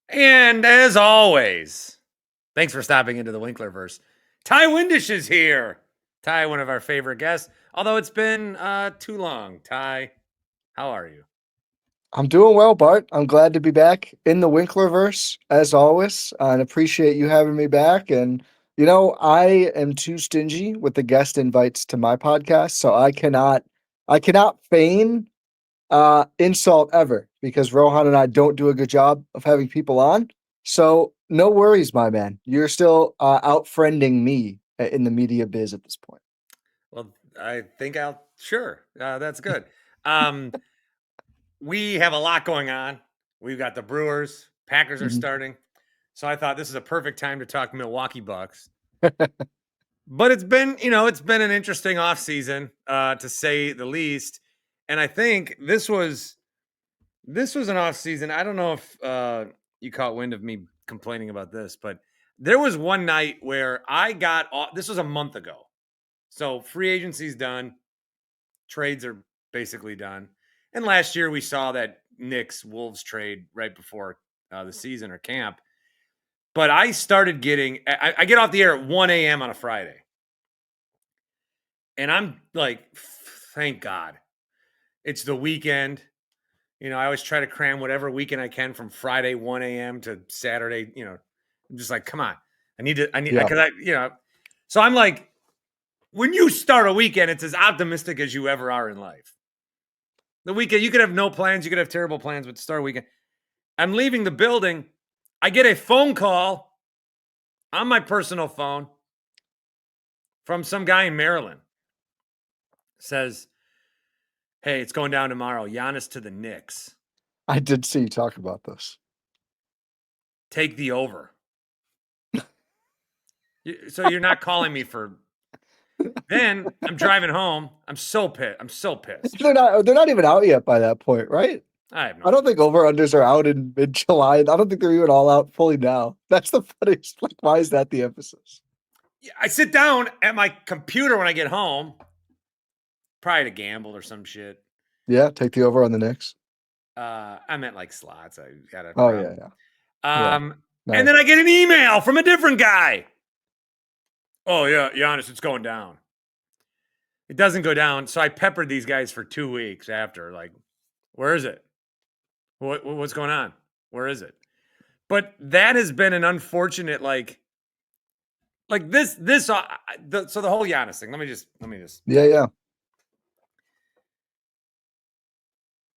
And as always, thanks for stopping into the Winklerverse. Ty Windish is here. Ty, one of our favorite guests, although it's been too long. Ty, how are you? I'm doing well, Bart. I'm glad to be back in the Winklerverse as always, and appreciate you having me back. And I am too stingy with the guest invites to my podcast, so I cannot feign insult ever because Rohan and I don't do a good job of having people on. So no worries, my man. You're still out friending me in the media biz at this point. Well, I think sure. That's good. Um, we have a lot going on. We've got the Brewers, Packers are Mhm. starting. So I thought this is a perfect time to talk Milwaukee Bucks. But it's been an interesting offseason, to say the least. And I think this was an offseason. I don't know if you caught wind of me complaining about this, but there was one night where I got off. This was a month ago. So free agency's done. Trades are basically done. And last year we saw that Knicks Wolves trade right before the season or camp. But I started I get off the air at 1 a.m. on a Friday. And I'm like, thank God. It's the weekend. I always try to cram whatever weekend I can from Friday 1 a.m. to Saturday. I'm just like, come on. Yeah. Because so I'm like, when you start a weekend, it's as optimistic as you ever are in life. The weekend, you could have no plans, you could have terrible plans, but to start a weekend, I'm leaving the building. I get a phone call on my personal phone from some guy in Maryland. Says, hey, it's going down tomorrow. Giannis to the Knicks. I did see you talk about this. Take the over. So you're not calling me for. Then I'm driving home. I'm so pissed. I'm so pissed. They're not even out yet by that point, right? I have no I don't idea. think over-unders are out in mid-July. I don't think they're even all out fully now. That's the funniest. Like, why is that the emphasis? I sit down at my computer when I get home, probably to gamble or some shit. Yeah, take the over on the Knicks. I meant like slots. I got a Oh yeah, problem. yeah, yeah. And Nice. then I get an email from a different guy. Oh yeah, Giannis, it's going down. It doesn't go down. So I peppered these guys for 2 weeks after. Like, where is it? What's going on? Where is it? But that has been an unfortunate this so the whole Giannis thing. Let me just Yeah, yeah.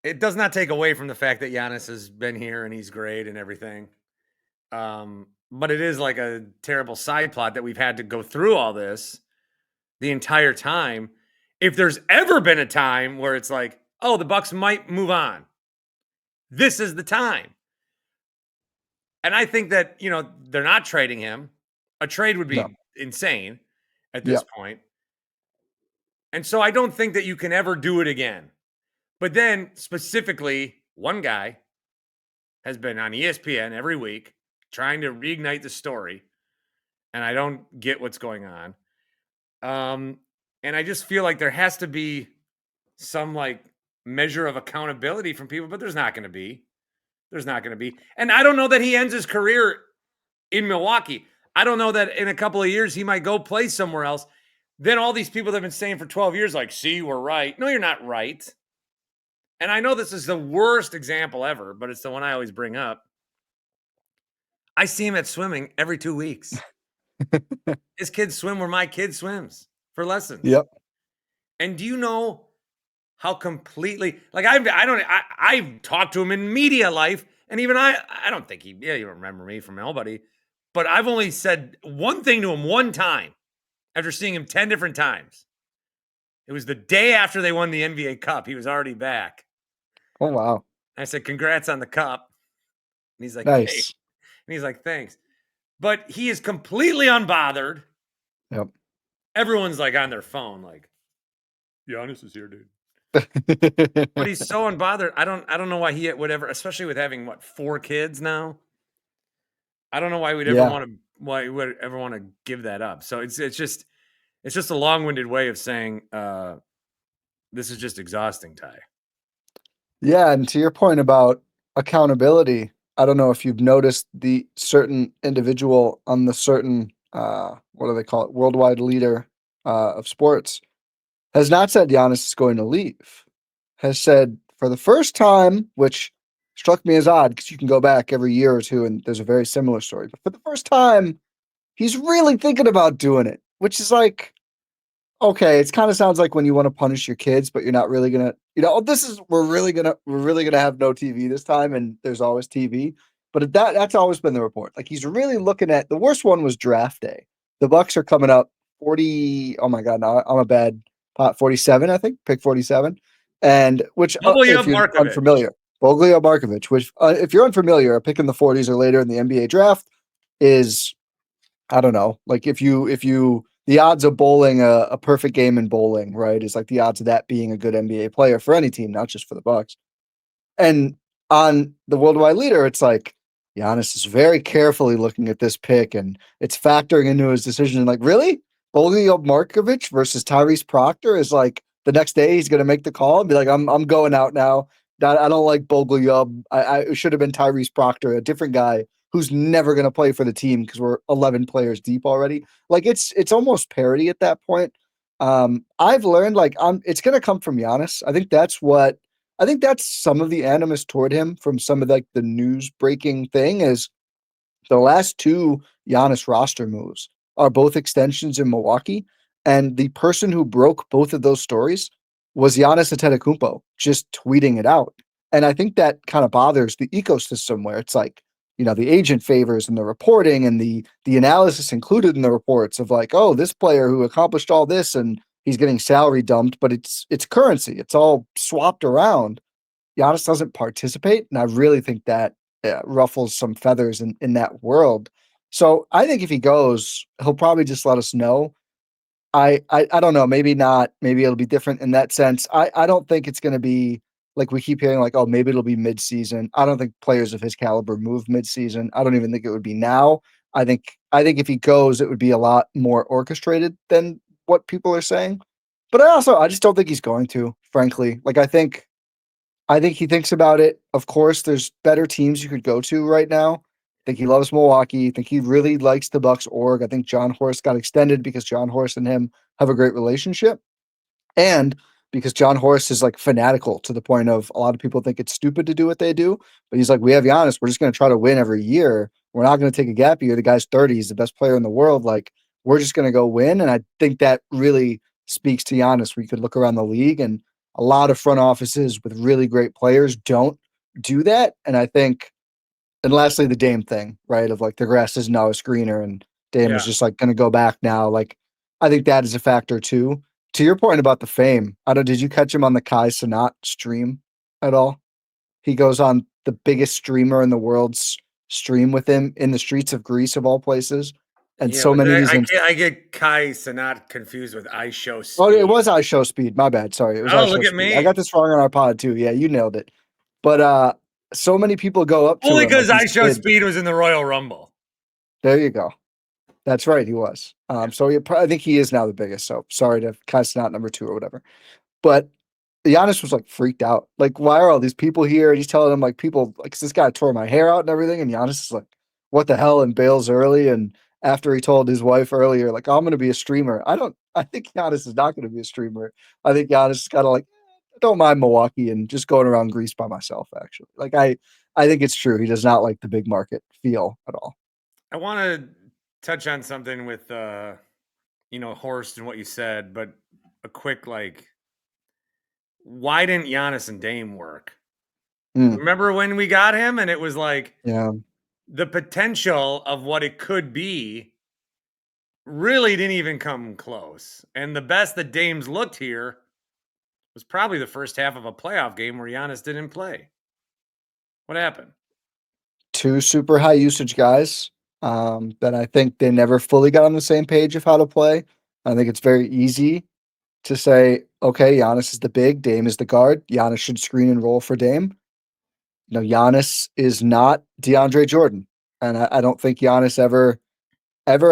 it does not take away from the fact that Giannis has been here and he's great and everything. But it is like a terrible side plot that we've had to go through all this the entire time. If there's ever been a time where it's like, oh, the Bucks might move on, this is the time. And I think that, they're not trading him. A trade would No. be insane at Yeah. this point. And so I don't think that you can ever do it again. But then specifically, one guy has been on ESPN every week trying to reignite the story. And I don't get what's going on. And I just feel like there has to be some measure of accountability from people, but there's not going to be. There's not going to be. And I don't know that he ends his career in Milwaukee. I don't know that in a couple of years he might go play somewhere else. Then all these people that have been saying for 12 years, like, see, we're right. No, you're not right. And I know this is the worst example ever, but it's the one I always bring up. I see him at swimming every 2 weeks. His kids swim where my kid swims for lessons. Yep. And do you know how completely I've talked to him in media life, and even I don't think you don't remember me from nobody, but I've only said one thing to him one time after seeing him 10 different times. It was the day after they won the NBA Cup. He was already back. Oh wow. I said, congrats on the cup. And he's like, hey. Nice. And he's like, thanks. But he is completely unbothered. Yep. Everyone's like on their phone, like, Giannis is here, dude. But he's so unbothered. I don't know why he would ever, especially with having 4 kids now. I don't know why we'd ever Yeah. want to give that up. So it's just a long-winded way of saying this is just exhausting, Ty. Yeah, and to your point about accountability, I don't know if you've noticed the certain individual on the certain what do they call it, worldwide leader of sports has not said Giannis is going to leave. Has said for the first time, which struck me as odd because you can go back every year or two and there's a very similar story. But for the first time, he's really thinking about doing it, which is like, okay, it kind of sounds like when you want to punish your kids, but you're not really gonna, oh, we're really gonna have no TV this time, and there's always TV. But that's always been the report. Like he's really looking at the worst one was draft day. The Bucks are coming up 40. Oh my god, no, I'm a bad pot 47, I think, pick 47. And which if Bubble you're Markovich. unfamiliar, Boglia Markovich, which if you're unfamiliar, a pick in the 40s or later in the NBA draft is I don't know. Like if you the odds of bowling a perfect game in bowling, right, is like the odds of that being a good NBA player for any team, not just for the Bucks. And on the worldwide leader, it's like Giannis is very carefully looking at this pick and it's factoring into his decision. Like, really? Bolio Markovich versus Tyrese Proctor is like the next day he's gonna make the call and be like, I'm going out now. I don't like Boglio. I should have been Tyrese Proctor, a different guy who's never gonna play for the team because we're 11 players deep already. Like it's almost parody at that point. I've learned like it's gonna come from Giannis. I think that's some of the animus toward him from some of like the news breaking thing is the last two Giannis roster moves are both extensions in Milwaukee, and the person who broke both of those stories was Giannis Antetokounmpo just tweeting it out. And I think that kind of bothers the ecosystem where it's like, the agent favors and the reporting and the analysis included in the reports of like, oh, this player who accomplished all this and he's getting salary dumped, but it's currency. It's all swapped around. Giannis doesn't participate, and I really think that ruffles some feathers in that world. So I think if he goes, he'll probably just let us know. I don't know. Maybe not. Maybe it'll be different in that sense. I don't think it's going to be like we keep hearing like, oh, maybe it'll be mid-season. I don't think players of his caliber move mid-season. I don't even think it would be now. I think if he goes, it would be a lot more orchestrated than what people are saying. But I just don't think he's going to, frankly. Like I think he thinks about it. Of course, there's better teams you could go to right now. I think he loves Milwaukee. I think he really likes the Bucks org. I think Jon Horst got extended because Jon Horst and him have a great relationship. And because Jon Horst is like fanatical to the point of a lot of people think it's stupid to do what they do. But he's like, we have Giannis. We're just going to try to win every year. We're not going to take a gap year. The guy's 30. He's the best player in the world. Like, we're just going to go win. And I think that really speaks to Giannis. We could look around the league and a lot of front offices with really great players don't do that. And I think, and lastly, the Dame thing, right? Of like the grass is now a screener and Dame is Yeah. just like going to go back now. Like, I think that is a factor too. To your point about the fame, did you catch him on the Kai Cenat stream at all? He goes on the biggest streamer in the world's stream with him in the streets of Greece, of all places. And Yeah, so was many of it, these. I get Kai Sanat confused with I Show Oh, it Speed. was I Show Speed. My bad. Sorry. It was I Oh, Show look at Speed. I got me. this wrong on our pod too. Yeah, you nailed it. But so many people go up to Only him like because I these Show kids. Speed was in the Royal Rumble. There you go. That's right. He was. So I think he is now the biggest. So sorry to cuss not number two or whatever. But Giannis was like freaked out. Like, why are all these people here? And he's telling them like people like this guy tore my hair out and everything. And Giannis is like, what the hell? And bails early. And after he told his wife earlier, like, I'm gonna be a streamer. I think Giannis is not gonna be a streamer. I think Giannis is kind of like, I don't mind Milwaukee and just going around Greece by myself, actually. Like I think it's true. He does not like the big market feel at all. I want to touch on something with Horst and what you said, but a quick like, why didn't Giannis and Dame work? Mm, Remember when we got him and it was like yeah. the potential of what it could be really didn't even come close. And the best that Dame's looked here was probably the first half of a playoff game where Giannis didn't play. What happened? Two super high usage guys that I think they never fully got on the same page of how to play. I think it's very easy to say, okay, Giannis is the big, Dame is the guard. Giannis should screen and roll for Dame. Giannis is not DeAndre Jordan. And I don't think Giannis ever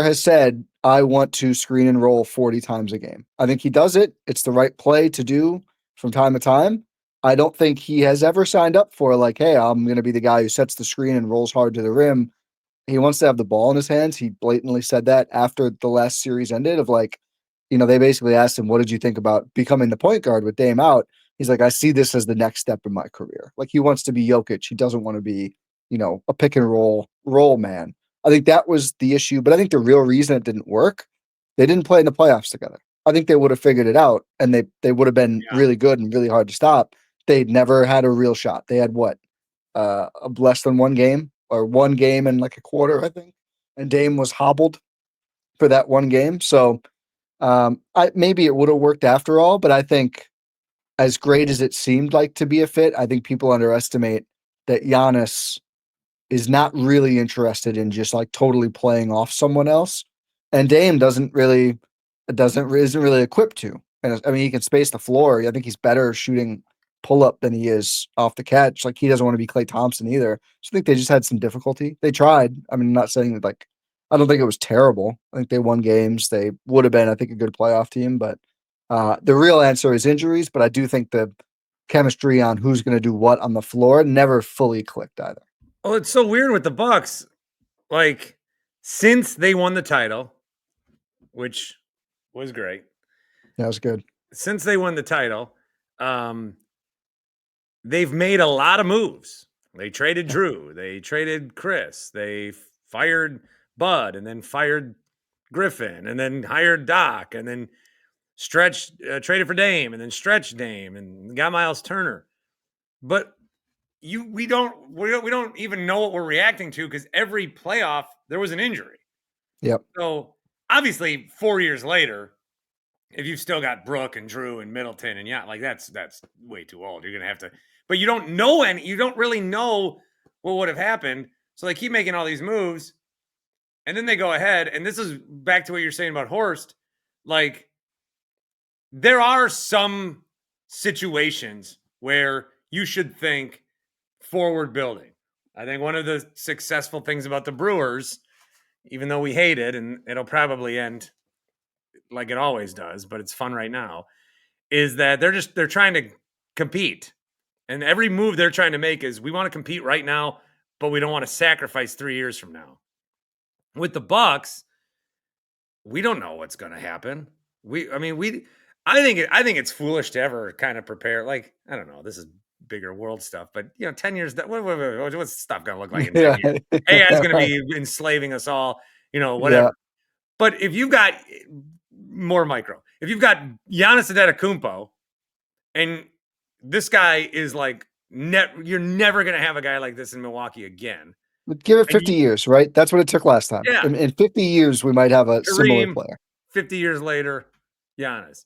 has said, I want to screen and roll 40 times a game. I think he does it. It's the right play to do from time to time. I don't think he has ever signed up for like, hey, I'm going to be the guy who sets the screen and rolls hard to the rim. He wants to have the ball in his hands. He blatantly said that after the last series ended of like, they basically asked him, what did you think about becoming the point guard with Dame out? He's like, I see this as the next step in my career. Like he wants to be Jokic. He doesn't want to be, a pick and roll man. I think that was the issue, but I think the real reason it didn't work, they didn't play in the playoffs together. I think they would have figured it out and they would have been Yeah. really good and really hard to stop. They'd never had a real shot. They had what? Less than one game or one game and like a quarter, I think. And Dame was hobbled for that one game. So I maybe it would have worked after all, but I think as great as it seemed like to be a fit, I think people underestimate that Giannis is not really interested in just like totally playing off someone else. And Dame isn't really equipped to. And I mean, he can space the floor. I think he's better shooting pull up than he is off the catch. Like he doesn't want to be Klay Thompson either. So I think they just had some difficulty. They tried. I mean, I'm not saying that like I don't think it was terrible. I think they won games. They would have been, I think, a good playoff team. But the real answer is injuries. But I do think the chemistry on who's going to do what on the floor never fully clicked either. Oh, it's so weird with the Bucks. Like, since they won the title, which was great. That was good. Since they won the title, they've made a lot of moves. They traded Drew. They traded Chris. They fired Bud and then fired Griffin and then hired Doc and then traded for Dame and then stretched Dame and got Myles Turner. But we don't even know what we're reacting to because every playoff there was an injury. Yep. So obviously 4 years later, if you've still got Brooke and Drew and Middleton and like that's way too old. You're gonna have to, but you don't really know what would have happened. So they keep making all these moves, and then they go ahead. And this is back to what you're saying about Horst. Like there are some situations where you should think forward building. I think one of the successful things about the Brewers, even though we hate it and it'll probably end like it always does, but it's fun right now, is that they're trying to compete. And every move they're trying to make is we want to compete right now, but we don't want to sacrifice 3 years from now. With the Bucks, we don't know what's going to happen. I think it's foolish to ever kind of prepare. Like, I don't know, this is bigger world stuff, but 10 years, what's stuff going to look like in 10 years? AI is going to be enslaving us all, whatever. Yeah. But if you've got more micro, if you've got Giannis Antetokounmpo, and this guy is like, you're never going to have a guy like this in Milwaukee again. Give it 50 years, right? That's what it took last time. Yeah. In 50 years, we might have a similar player. 50 years later, Giannis.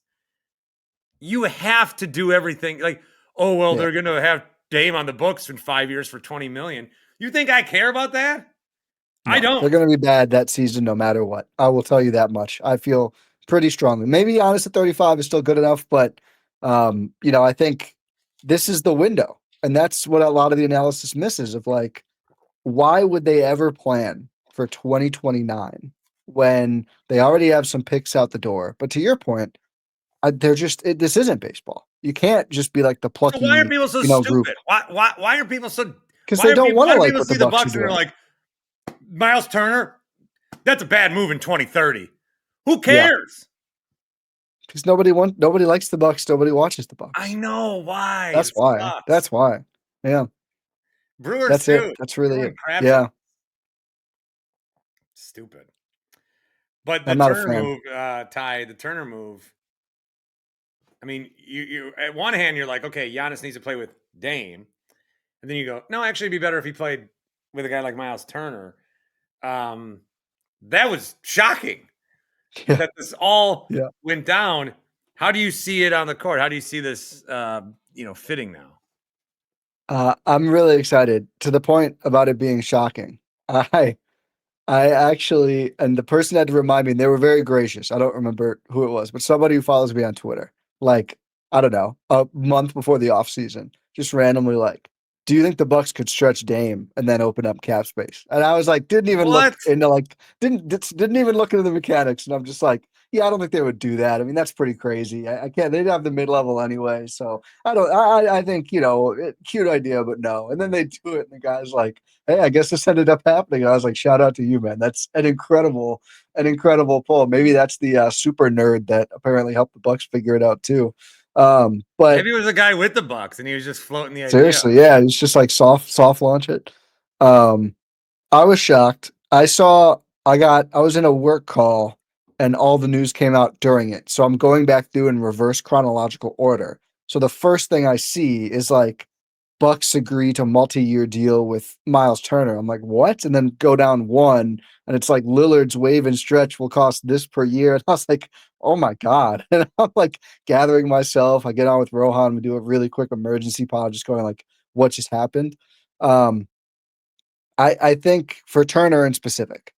You have to do everything. Like, oh, well, they're going to have Dame on the books in 5 years for $20 million. You think I care about that? No, I don't. They're going to be bad that season no matter what. I will tell you that much. I feel pretty strongly. Maybe Giannis at 35 is still good enough, but, I think this is the window. And that's what a lot of the analysis misses of like, why would they ever plan for 2029 when they already have some picks out the door? But to your point, this isn't baseball. You can't just be like the plucky. So why are people so stupid? Group. Why are people so? Because they don't want to like what the Bucks and they're like, Myles Turner, that's a bad move in 2030. Who cares? Because nobody likes the Bucks. Nobody watches the Bucks. I know why. That's why. Sucks. That's why. Yeah. Brewers. That's too. it. That's really it. Crap. Yeah. Stupid. But the Turner move, Ty, the Turner move. I mean, you at one hand, you're like, okay, Giannis needs to play with Dame. And then you go, no, actually, it'd be better if he played with a guy like Myles Turner. That was shocking that this all went down. How do you see it on the court? How do you see this, fitting now? I'm really excited to the point about it being shocking. I actually, and the person had to remind me, and they were very gracious. I don't remember who it was, but somebody who follows me on Twitter, like, I don't know, a month before the offseason, just randomly like, do you think the Bucks could stretch Dame and then open up cap space? And I was like, didn't even look into the mechanics. And I'm just like, Yeah, I don't think they would do that. I mean, that's pretty crazy. I can't. They'd have the mid level anyway. So I don't. I think cute idea, but no. And then they do it, and the guy's like, "Hey, I guess this ended up happening." And I was like, "Shout out to you, man. That's an incredible pull. Maybe that's the super nerd that apparently helped the Bucks figure it out too." But Maybe it was a guy with the Bucks, and he was just floating the idea. seriously, yeah, it's just like soft launch it. Um, I was shocked. I was in a work call and all the news came out during it. So I'm going back through in reverse chronological order. So the first thing I see is like Bucks agree to multi-year deal with Myles Turner. I'm like, what? And then go down one, and it's like Lillard's wave and stretch will cost this per year. And I was like, oh my God. And I'm like gathering myself. I get on with Rohan. We do a really quick emergency pod, just going like, what just happened? Um, I think for Turner in specific,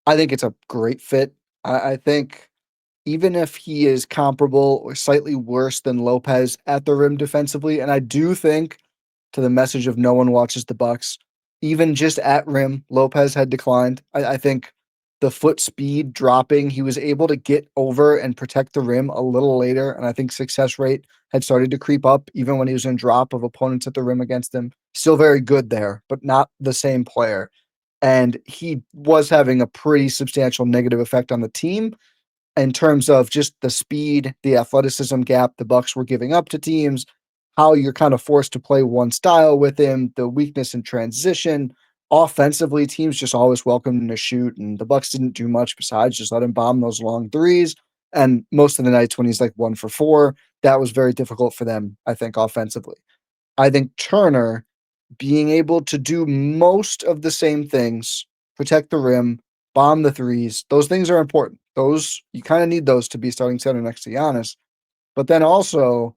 I think it's a great fit. I think even if he is comparable or slightly worse than Lopez at the rim defensively, and I do think to the message of no one watches the Bucks, even just at rim, Lopez had declined. I think the foot speed dropping, he was able to get over and protect the rim a little later, and I think success rate had started to creep up even when he was in drop of opponents at the rim against him. Still very good there, but not the same player. And he was having a pretty substantial negative effect on the team in terms of just the speed, the athleticism gap the Bucks were giving up to teams, how you're kind of forced to play one style with him, the weakness in transition. Offensively, teams just always welcomed him to shoot, and the Bucks didn't do much besides just let him bomb those long threes. And most of the nights when he's like 1 for 4, that was very difficult for them, I think, offensively. I think Turner being able to do most of the same things, protect the rim, bomb the threes, those things are important. Those you kind of need those to be starting center next to Giannis. But then also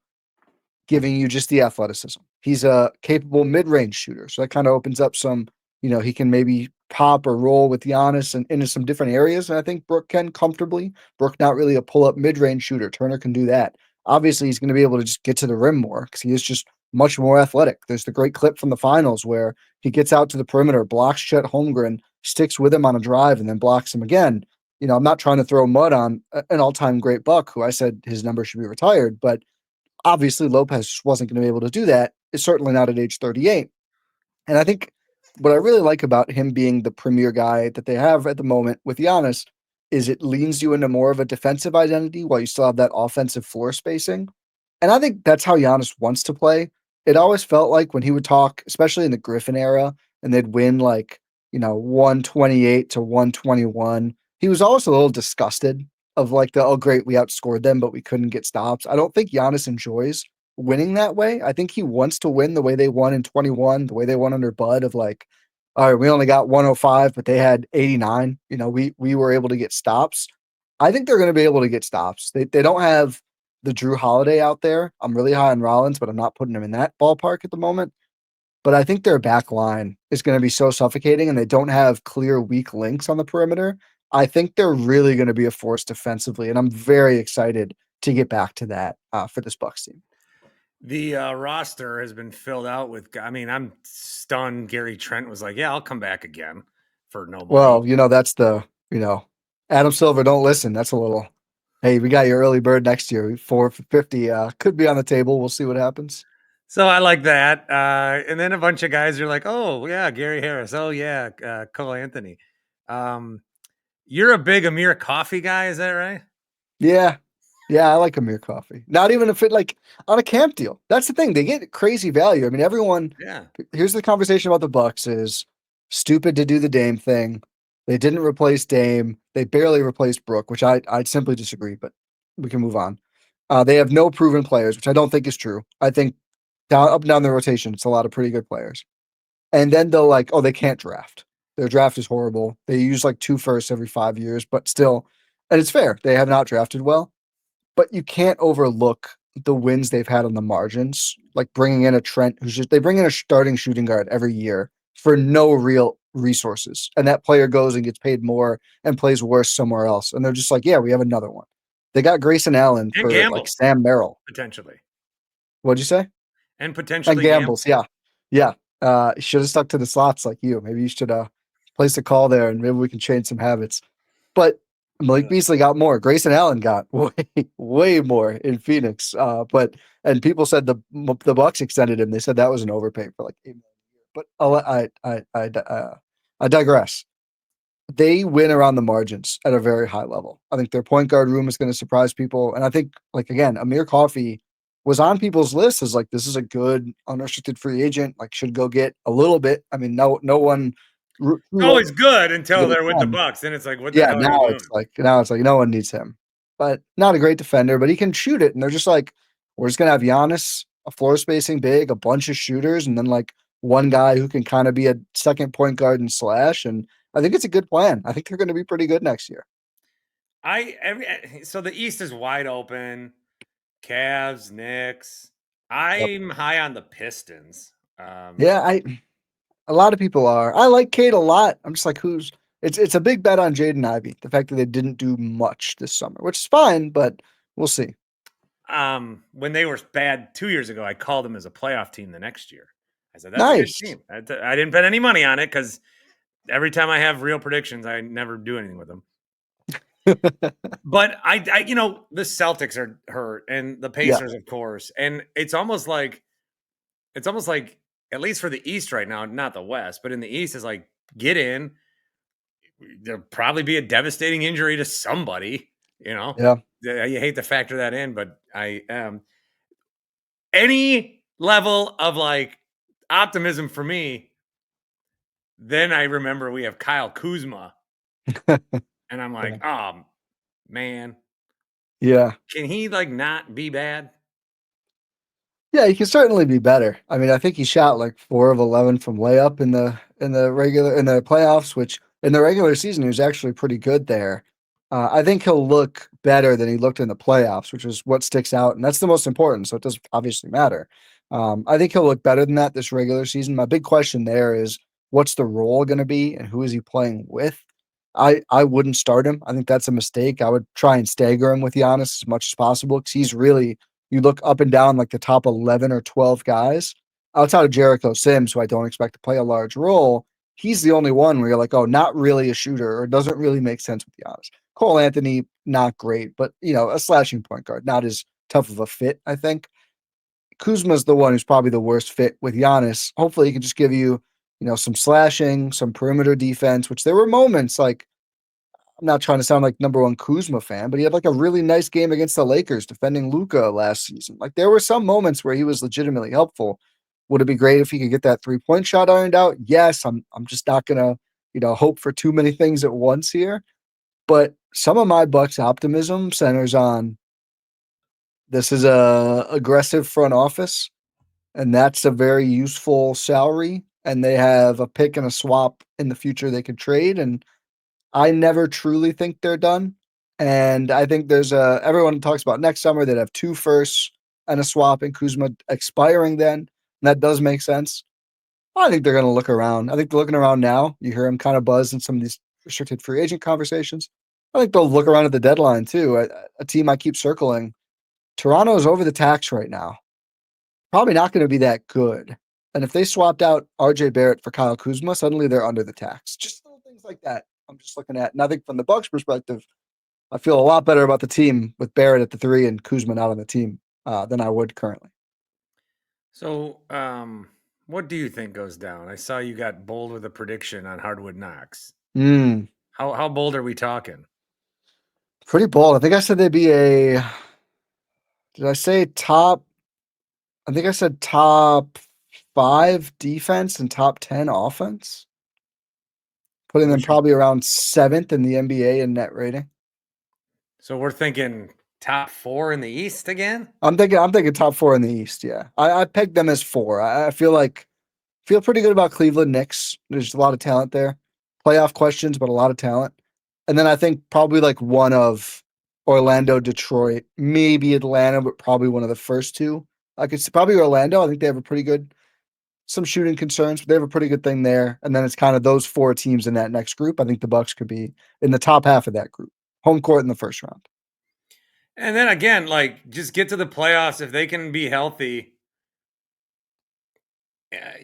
giving you just the athleticism. He's a capable mid-range shooter, so that kind of opens up some. He can maybe pop or roll with Giannis and into some different areas. And I think Brook can comfortably. Brook not really a pull-up mid-range shooter. Turner can do that. Obviously, he's going to be able to just get to the rim more because he is just much more athletic. There's the great clip from the finals where he gets out to the perimeter, blocks Chet Holmgren, sticks with him on a drive, and then blocks him again. I'm not trying to throw mud on an all-time great Buck who I said his number should be retired, but obviously Lopez wasn't going to be able to do that. It's certainly not at age 38. And I think what I really like about him being the premier guy that they have at the moment with Giannis is it leans you into more of a defensive identity while you still have that offensive floor spacing. And I think that's how Giannis wants to play. It always felt like when he would talk, especially in the Griffin era, and they'd win like, 128 to 121, he was always a little disgusted of like oh great, we outscored them, but we couldn't get stops. I don't think Giannis enjoys winning that way. I think he wants to win the way they won in 21, the way they won under Bud of like, all right, we only got 105, but they had 89. We were able to get stops. I think they're going to be able to get stops. They don't have the Drew Holiday out there. I'm really high on Rollins, but I'm not putting him in that ballpark at the moment. But I think their back line is going to be so suffocating and they don't have clear weak links on the perimeter. I think they're really going to be a force defensively. And I'm very excited to get back to that for this Bucks team. The roster has been filled out with. I mean, I'm stunned. Gary Trent was like, "Yeah, I'll come back again for no money." Well, that's Adam Silver, don't listen. That's a little, hey, we got your early bird next year. 450 could be on the table. We'll see what happens. So I like that. And then a bunch of guys are like, "Oh yeah, Gary Harris. Oh yeah, Cole Anthony." Um, you're a big Amir Coffee guy, is that right? Yeah. Yeah, I like Amir Coffee. Not even if it like on a camp deal. That's the thing. They get crazy value. I mean, everyone Yeah. here's the conversation about the Bucks is stupid to do the Dame thing. They didn't replace Dame. They barely replaced Brook, which I'd simply disagree, but we can move on. They have no proven players, which I don't think is true. I think up and down the rotation, it's a lot of pretty good players. And then they'll like, oh, they can't draft. Their draft is horrible. They use like 2 firsts every 5 years, but still, and it's fair. They have not drafted well, but you can't overlook the wins they've had on the margins, like bringing in a Trent they bring in a starting shooting guard every year for no real resources. And that player goes and gets paid more and plays worse somewhere else. And they're just like, yeah, we have another one. They got Grayson Allen And for like gamble Sam Merrill. potentially. What'd you say? And And potentially gamble. gambles, yeah. Yeah. Should have stuck to the slots like you. Maybe you should place a call there and maybe we can change some habits. But Malik Beasley got more. Grayson Allen got way more in Phoenix. And people said the Bucks extended him. They said that was an overpay for like $8 million. But I digress. They win around the margins at a very high level. I think their point guard room is going to surprise people, and I think like again, Amir Coffey was on people's list as like this is a good unrestricted free agent. Like should go get a little bit. I mean, no one. It's always good until they're with the Bucks. Then it's like, what the Yeah, hell are you doing? now it's like no one needs him. But not a great defender, but he can shoot it. And they're just like, we're just gonna have Giannis, a floor spacing big, a bunch of shooters, and then like one guy who can kind of be a second point guard and slash. And I think it's a good plan. I think they're gonna be pretty good next year. So the East is wide open. Cavs, Knicks. Yep. I'm high on the Pistons. Yeah, a lot of people are. I like Cade a lot. I'm just like, who's it's a big bet on Jaden Ivey. The fact that they didn't do much this summer, which is fine, but we'll see. When they were bad 2 years ago, I called them as a playoff team the next year. I said, that's a good Nice. team. I didn't bet any money on it because every time I have real predictions, I never do anything with them. But the Celtics are hurt and the Yeah. Pacers, of course. And it's almost like, at least for the East right now, not the West, but in the East is like, get in. There'll probably be a devastating injury to somebody, you know. Yeah. You hate to factor that in, but any level of like optimism for me, then I remember we have Kyle Kuzma, and I'm like, oh man, Yeah. can he like not be bad? Yeah, he can certainly be better. I mean, I think he shot like 4 of 11 from layup in the playoffs, which in the regular season he was actually pretty good there. I think he'll look better than he looked in the playoffs, which is what sticks out, and that's the most important. So it does obviously matter. I think he'll look better than that this regular season. My big question there is what's the role going to be, and who is he playing with? I wouldn't start him. I think that's a mistake. I would try and stagger him with Giannis as much as possible because he's really you look up and down like the top 11 or 12 guys outside of Jericho Sims, who I don't expect to play a large role. He's the only one where you're like, oh, not really a shooter or doesn't really make sense with Giannis. Cole Anthony, not great, but a slashing point guard, not as tough of a fit, I think. Kuzma's the one who's probably the worst fit with Giannis. Hopefully he can just give you, some slashing, some perimeter defense, which there were moments like I'm not trying to sound like number one Kuzma fan, but he had like a really nice game against the Lakers defending Luka last season. Like there were some moments where he was legitimately helpful. Would it be great if he could get that 3-point shot ironed out? Yes, I'm just not gonna, hope for too many things at once here. But some of my Bucks optimism centers on this is a aggressive front office, and that's a very useful salary. And they have a pick and a swap in the future they could trade. And I never truly think they're done. And I think everyone talks about next summer they'd have 2 firsts and a swap and Kuzma expiring then. And that does make sense. I think they're going to look around. I think they're looking around now. You hear them kind of buzz in some of these restricted free agent conversations. I think they'll look around at the deadline too. A team I keep circling. Toronto is over the tax right now. Probably not going to be that good. And if they swapped out RJ Barrett for Kyle Kuzma, suddenly they're under the tax. Just little things like that. I'm just looking at. And I think from the Bucks perspective, I feel a lot better about the team with Barrett at the 3 and Kuzma not on the team than I would currently. So, what do you think goes down? I saw you got bold with a prediction on Hardwood Knocks. Mm, How bold are we talking? pretty bold. I think I said they'd be a. Did I say top? I think I said top 5 defense and top 10 offense, putting them Which probably around 7th in the NBA in net rating. So we're thinking top 4 in the East again? I'm thinking top 4 in the East. Yeah, I pegged them as 4. I feel pretty good about Cleveland Knicks. There's a lot of talent there. Playoff questions, but a lot of talent. And then I think probably like one of Orlando, Detroit, maybe Atlanta, but probably one of the first 2. I could see probably Orlando. I think they have a pretty good some shooting concerns, but they have a pretty good thing there. And then it's kind of those 4 teams in that next group. I think the Bucks could be in the top half of that group. Home court in the first round. And then again, like just get to the playoffs if they can be healthy. Yeah,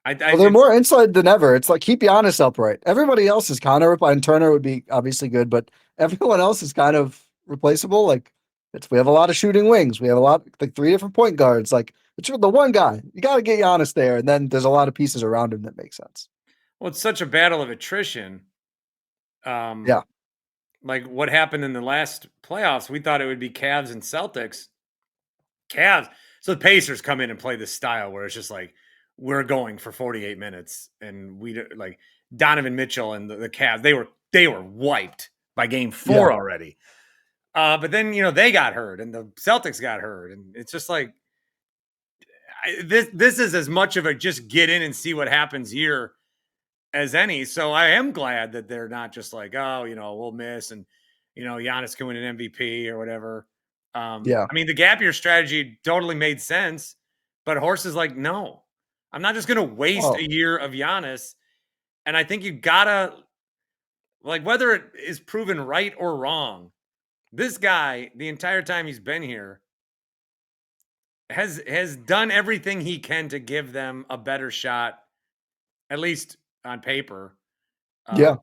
Well, they're more inside than ever. It's like keep Giannis upright. Everybody else is kind of and Turner would be obviously good, but everyone else is kind of replaceable. Like we have a lot of shooting wings. We have a lot like 3 different point guards. Like it's the one guy. You got to get Giannis there, and then there's a lot of pieces around him that make sense. Well, it's such a battle of attrition. Yeah, Like what happened in the last playoffs, we thought it would be Cavs and Celtics. Cavs. So the Pacers come in and play this style where it's just like we're going for 48 minutes, and we like Donovan Mitchell and the Cavs. They were wiped by game 4 yeah. already. But then they got hurt, and the Celtics got hurt, and it's just like this is as much of a just get in and see what happens here as any. So I am glad that they're not just like, oh, we'll miss, and Giannis can win an MVP or whatever. Yeah. I mean, the gap year strategy totally made sense, but Horst is like, no, I'm not just going to waste Oh, a year of Giannis. And I think you gotta like whether it is proven right or wrong. This guy, the entire time he's been here, has done everything he can to give them a better shot, at least on paper. yeah. Um,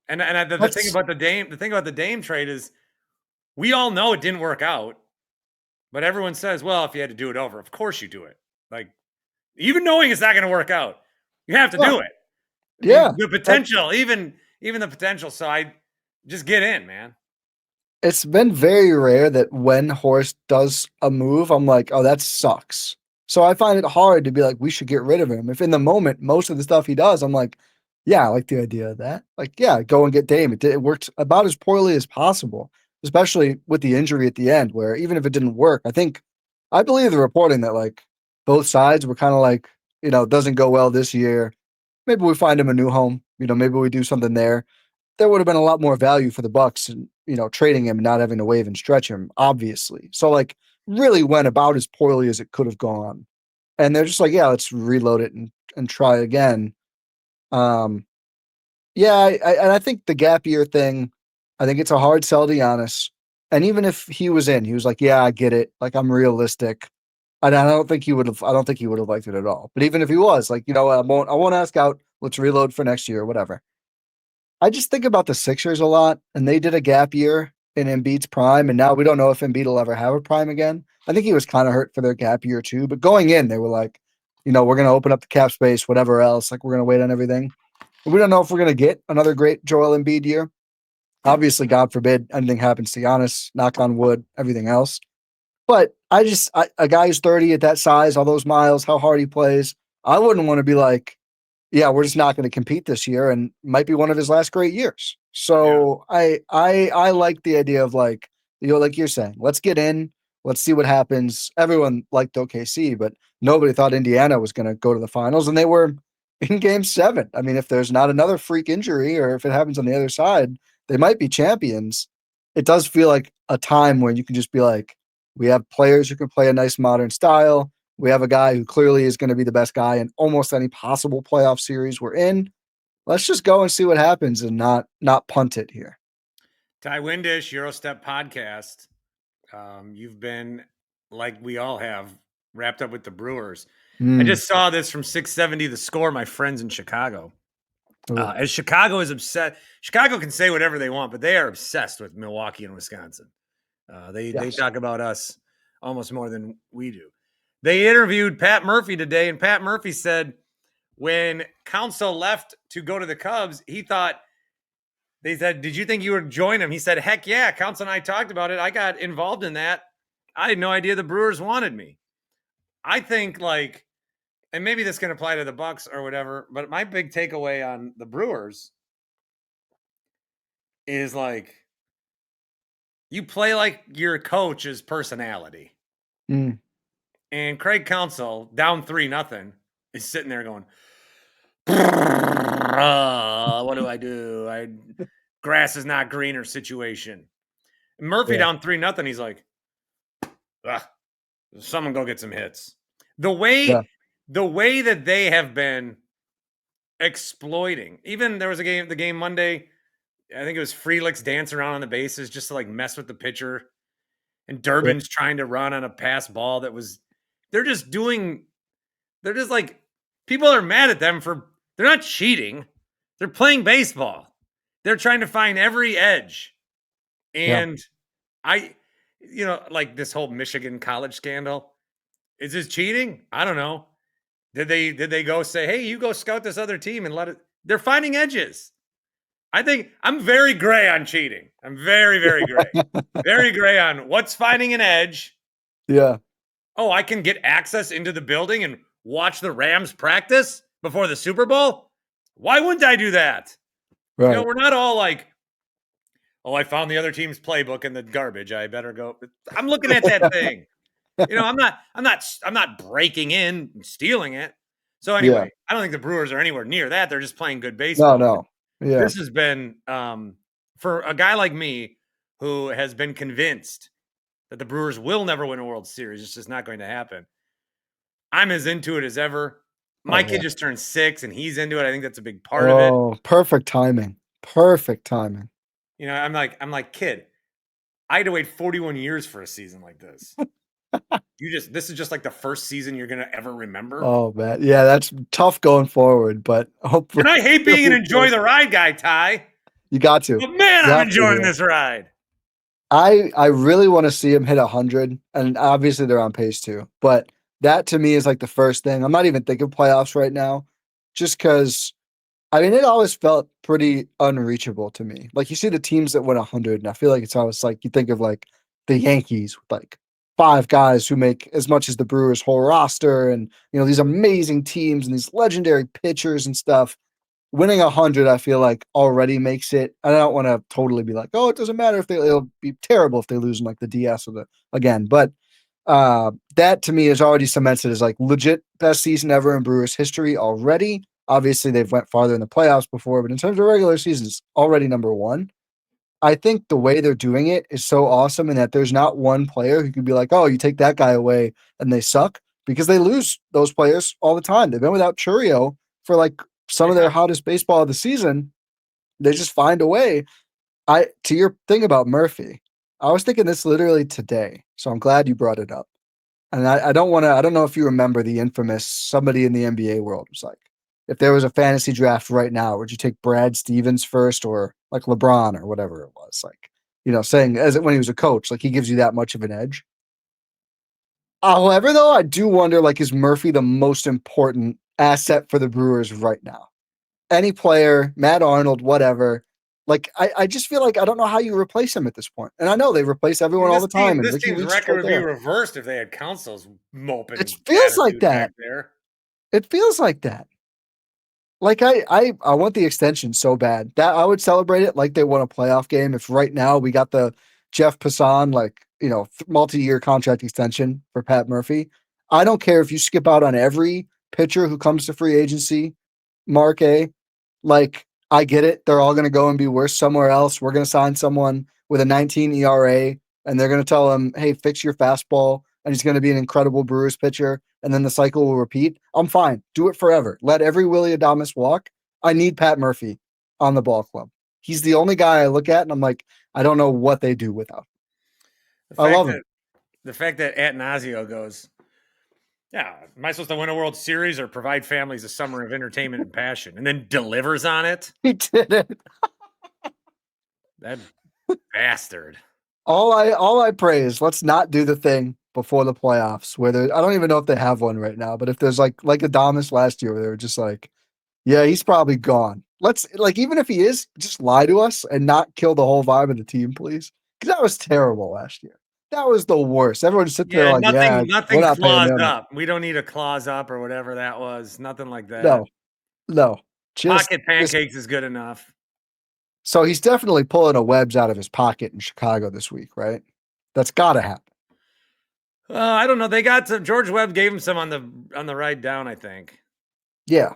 and the thing That's about the Dame trade is we all know it didn't work out, but everyone says, well, if you had to do it over, of course you do it. Like even knowing it's not going to work out, you have to well, do it. yeah. The potential, even the potential. So I just get in, man. It's been very rare that when Horst does a move, I'm like, oh, that sucks. So I find it hard to be like, we should get rid of him. If in the moment, most of the stuff he does, I'm like, yeah, I like the idea of that. Like, yeah, go and get Dame. It worked about as poorly as possible, especially with the injury at the end, where even if it didn't work, I believe the reporting that like both sides were kind of like, it doesn't go well this year. Maybe we find him a new home. Maybe we do something there. There would have been a lot more value for the Bucks and trading him and not having to waive and stretch him, obviously. So like really went about as poorly as it could have gone. And they're just like, yeah, let's reload it and try again. Um yeah, and I think the gap year thing, I think it's a hard sell to Giannis. And even if he was in, he was like, yeah, I get it. Like I'm realistic. And I don't think he would have liked it at all. But even if he was, like, I won't ask out. Let's reload for next year, whatever. I just think about the Sixers a lot, and they did a gap year in Embiid's prime, and now we don't know if Embiid will ever have a prime again. I think he was kind of hurt for their gap year too, but going in, they were like, we're going to open up the cap space, whatever else. Like, we're going to wait on everything. We don't know if we're going to get another great Joel Embiid year. Obviously, God forbid anything happens to Giannis, knock on wood, everything else. But a guy who's 30 at that size, all those miles, how hard he plays, I wouldn't want to be like, yeah, we're just not going to compete this year, and might be one of his last great years. Yeah. So I like the idea of like like you're saying, let's get in, let's see what happens. Everyone liked OKC, but nobody thought Indiana was going to go to the finals, and they were in Game 7. I mean, if there's not another freak injury, or if it happens on the other side, they might be champions. It does feel like a time when you can just be like, we have players who can play a nice modern style. We have a guy who clearly is going to be the best guy in almost any possible playoff series we're in. Let's just go and see what happens and not punt it here. Ty Windish, Gyro Step podcast. You've been, like we all have, wrapped up with the Brewers. I Mm. just saw this from 670 The Score, my friends in Chicago. Oh, As Chicago is upset, Chicago can say whatever they want, but they are obsessed with Milwaukee and Wisconsin. They yes. talk about us almost more than we do. They interviewed Pat Murphy today, and Pat Murphy said when Counsell left to go to the Cubs, he thought they said, "Did you think you would join him?" He said, "Heck yeah, Counsell and I talked about it. I got involved in that. I had no idea the Brewers wanted me." I think like, and maybe this can apply to the Bucks or whatever, but my big takeaway on the Brewers is like you play like your coach's personality. Mm. And Craig Counsell, down 3-0, is sitting there going, what do I do? Grass is not greener situation. And Murphy Yeah. down 3-0, he's like, "Ugh, someone go get some hits." The way Yeah. the way that they have been exploiting, even there was the game Monday, I think it was Frelick's dancing around on the bases just to like mess with the pitcher. And Yep. Durbin's trying to run on a pass ball that was they're just doing they're just like people are mad at them they're not cheating. They're playing baseball. They're trying to find every edge. Yeah. And like this whole Michigan college scandal. Is this cheating? I don't know. Did they go say, hey, you go scout this other team and let it? They're finding edges. I think I'm very gray on cheating. I'm very, very gray. Very gray on what's finding an edge. Yeah. Oh, I can get access into the building and watch the Rams practice before the Super Bowl? Why wouldn't I do that? Right. We're not all like, oh, I found the other team's playbook in the garbage. I better go. I'm looking at that thing. I'm not breaking in and stealing it. So Yeah. anyway, I don't think the Brewers are anywhere near that. They're just playing good No, baseball. no. Yeah. This has been for a guy like me who has been convinced that the Brewers will never win a World Series. It's just not going to happen. I'm as into it as ever. My kid just turned 6 and he's into it. I think that's a big part of it. Oh, perfect timing. Perfect timing. I'm like, kid, I had to wait 41 years for a season like this. This is just like the first season you're gonna ever remember. Oh man. Yeah, that's tough going forward, but hopefully. And I hate being an enjoy the ride guy, Ty. You got to. But man, You I'm have to, enjoying man. this ride. I really want to see him hit 100, and obviously they're on pace to. But that to me is like the first thing. I'm not even thinking playoffs right now, just because it always felt pretty unreachable to me. Like you see the teams that win 100, and I feel like it's always like you think of like the Yankees with like 5 guys who make as much as the Brewers' whole roster, and these amazing teams and these legendary pitchers and stuff. Winning 100, I feel like already makes it. I don't want to totally be like, oh, it doesn't matter if it'll be terrible if they lose in like the DS or again. But that to me is already cemented as like legit best season ever in Brewers history already. Obviously, they've went farther in the playoffs before, but in terms of regular seasons, already number one. I think the way they're doing it is so awesome in that there's not one player who could be like, oh, you take that guy away and they suck, because they lose those players all the time. They've been without Churio for like some of their hottest baseball of the season. They just find a way. To your thing about Murphy, I was thinking this literally today, so I'm glad you brought it up. And I don't know if you remember the infamous, somebody in the NBA world was like, if there was a fantasy draft right now, would you take Brad Stevens first or like LeBron or whatever it was? Like, saying when he was a coach, like he gives you that much of an edge. However, though, I do wonder, like, is Murphy the most important asset for the Brewers right now? Any player, Matt Arnold, whatever. Like, I just feel like I don't know how you replace him at this point. And I know they replace everyone all the time. And This Ricky team's Leach record right would be there. reversed if they had Council's moping. It feels like that. Back there. It feels like that. Like I want the extension so bad that I would celebrate it like they won a playoff game. If right now we got the Jeff Passan, multi-year contract extension for Pat Murphy, I don't care if you skip out on every pitcher who comes to free agency, Mark A. Like, I get it. They're all going to go and be worse somewhere else. We're going to sign someone with a 19 ERA, and they're going to tell him, hey, fix your fastball, and he's going to be an incredible Brewers pitcher, and then the cycle will repeat. I'm fine. Do it forever. Let every Willy Adames walk. I need Pat Murphy on the ball club. He's the only guy I look at, and I'm like, I don't know what they do without him. I love him. The fact that Atanasio goes, yeah, am I supposed to win a World Series or provide families a summer of entertainment and passion, and then delivers on it? He did it. That bastard. All I pray is let's not do the thing before the playoffs where I don't even know if they have one right now, but if there's like Adames last year where they were just like, yeah, he's probably gone. Let's even if he is, just lie to us and not kill the whole vibe of the team, please. Because that was terrible last year. That was the worst. Everyone just sit there like, nothing we're not paying clause him. up. We don't need a clause up or whatever that was. Nothing like that. No. Pocket pancakes is good enough. So he's definitely pulling a Webbs out of his pocket in Chicago this week, right? That's got to happen. I don't know. They got some. George Webb gave him some on the ride down, I think. Yeah.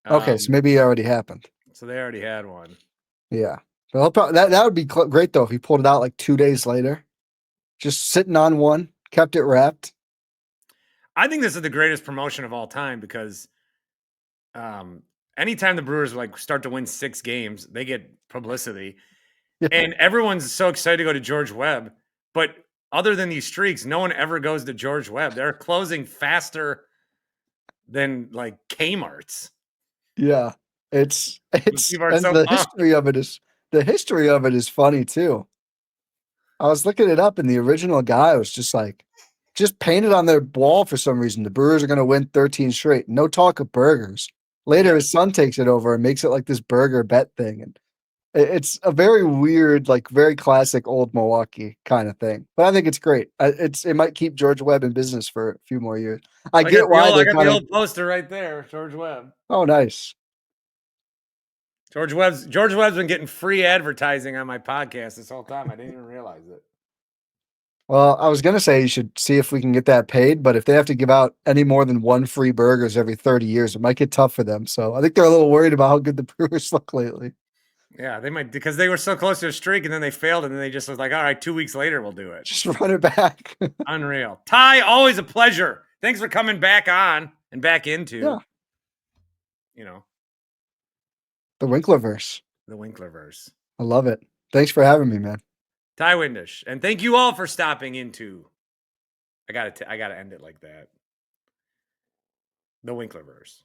Okay, so maybe it already happened. So they already had one. Yeah. Well, that would be great though if he pulled it out like 2 days later, just sitting on one, kept it wrapped. I think this is the greatest promotion of all time because, anytime the Brewers start to win 6 games, they get publicity, and everyone's so excited to go to George Webb. But other than these streaks, no one ever goes to George Webb. They're closing faster than like Kmart's. Yeah. It's People are and so pumped. the history of it is funny too. I was looking it up and the original guy was just painted on their wall for some reason. The Brewers are gonna win 13 straight. No talk of burgers. Later Yeah. his son takes it over and makes it like this burger bet thing. And it's a very weird, like very classic old Milwaukee kind of thing. But I think it's great. It might keep George Webb in business for a few more years. I get why I they're got the kind of old poster right there, George Webb. oh nice. George Webb's been getting free advertising on my podcast this whole time. I didn't even realize it. Well, I was gonna say you should see if we can get that paid, but if they have to give out any more than one free burgers every 30 years, it might get tough for them. So I think they're a little worried about how good the Brewers look lately. Yeah, they might, because they were so close to a streak and then they failed and then they just was like, all right, 2 weeks later we'll do it. Just run it back. Unreal. Ty, always a pleasure. Thanks for coming back on and back into, Yeah. you know, The Winklerverse. the Winklerverse. I love it. Thanks for having me, man. Ty Windish. And thank you all for stopping into. I gotta end it like that. The Winklerverse.